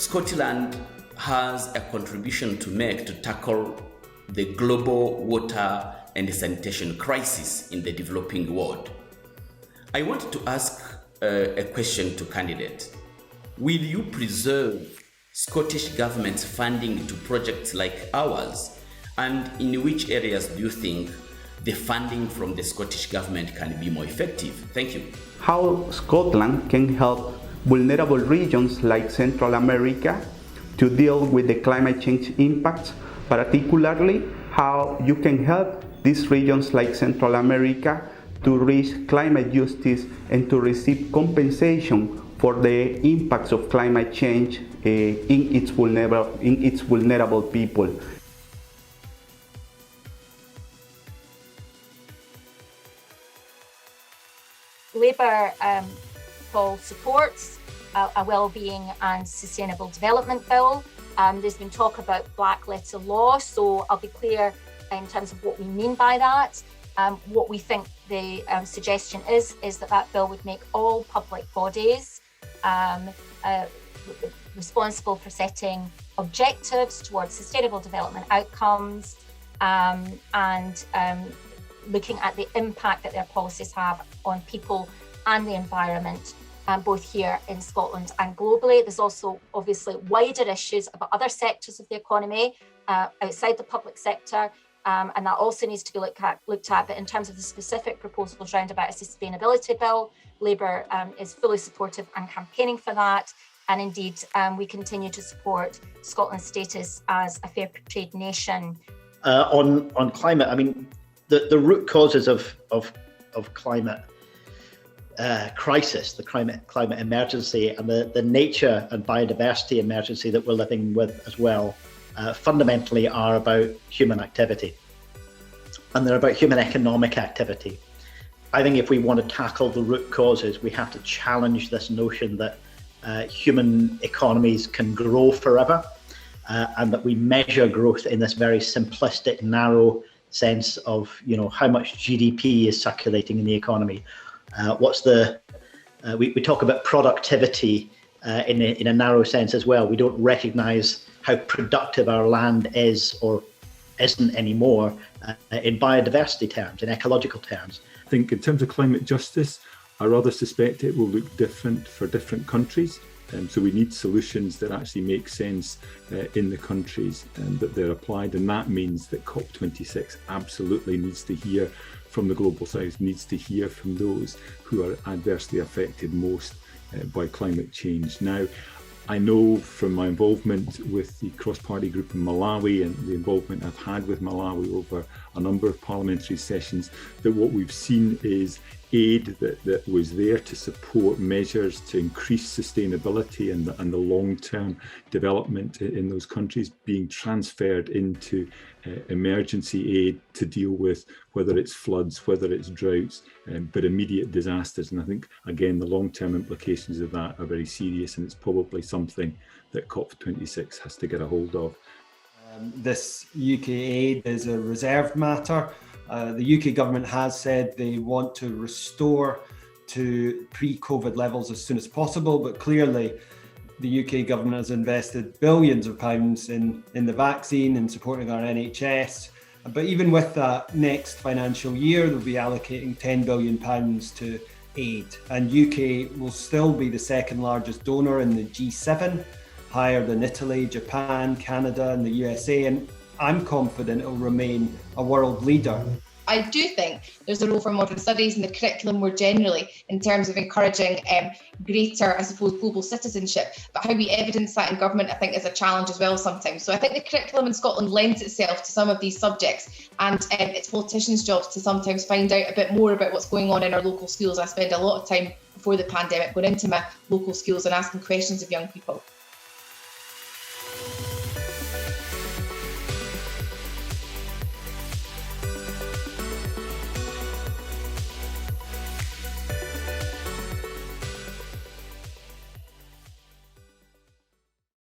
Scotland has a contribution to make to tackle the global water and sanitation crisis in the developing world. I want to ask a question to candidates. Will you preserve Scottish Government's funding to projects like ours? And in which areas do you think the funding from the Scottish Government can be more effective? Thank you. How Scotland can help vulnerable regions like Central America to deal with the climate change impacts, particularly how you can help these regions like Central America to reach climate justice and to receive compensation for the impacts of climate change in its vulnerable people. Labour Paul supports a wellbeing and sustainable development bill. There's been talk about black letter law, so I'll be clear in terms of what we mean by that. What we think the suggestion is that bill would make all public bodies responsible for setting objectives towards sustainable development outcomes and looking at the impact that their policies have on people and the environment, both here in Scotland and globally. There's also obviously wider issues about other sectors of the economy outside the public sector, and that also needs to be looked at. But in terms of the specific proposals round about a sustainability bill, Labour is fully supportive and campaigning for that. And indeed, we continue to support Scotland's status as a fair trade nation. On climate, I mean, the root causes of climate crisis, the climate emergency, and the nature and biodiversity emergency that we're living with as well, fundamentally are about human activity, and they're about human economic activity. I think if we want to tackle the root causes, we have to challenge this notion that human economies can grow forever, and that we measure growth in this very simplistic, narrow sense of, how much GDP is circulating in the economy. We talk about productivity in a narrow sense as well. We don't recognise how productive our land is or isn't anymore in biodiversity terms, in ecological terms. I think in terms of climate justice, I rather suspect it will look different for different countries. So we need solutions that actually make sense in the countries and that they're applied. And that means that COP26 absolutely needs to hear from the Global South, needs to hear from those who are adversely affected most by climate change. Now, I know from my involvement with the cross-party group in Malawi and the involvement I've had with Malawi over a number of parliamentary sessions, that what we've seen is aid that was there to support measures to increase sustainability and the long-term development in those countries being transferred into emergency aid to deal with whether it's floods, whether it's droughts, but immediate disasters. And I think, again, the long-term implications of that are very serious, and it's probably something that COP26 has to get a hold of. This UK aid is a reserved matter. The UK government has said they want to restore to pre-COVID levels as soon as possible, but clearly the UK government has invested billions of pounds in the vaccine and supporting our NHS. But even with that, next financial year, they'll be allocating £10 billion to aid. And UK will still be the second largest donor in the G7, higher than Italy, Japan, Canada, and the USA. And I'm confident it will remain a world leader. I do think there's a role for modern studies and the curriculum more generally in terms of encouraging greater, I suppose, global citizenship. But how we evidence that in government, I think, is a challenge as well sometimes. So I think the curriculum in Scotland lends itself to some of these subjects, and it's politicians' jobs to sometimes find out a bit more about what's going on in our local schools. I spend a lot of time before the pandemic going into my local schools and asking questions of young people.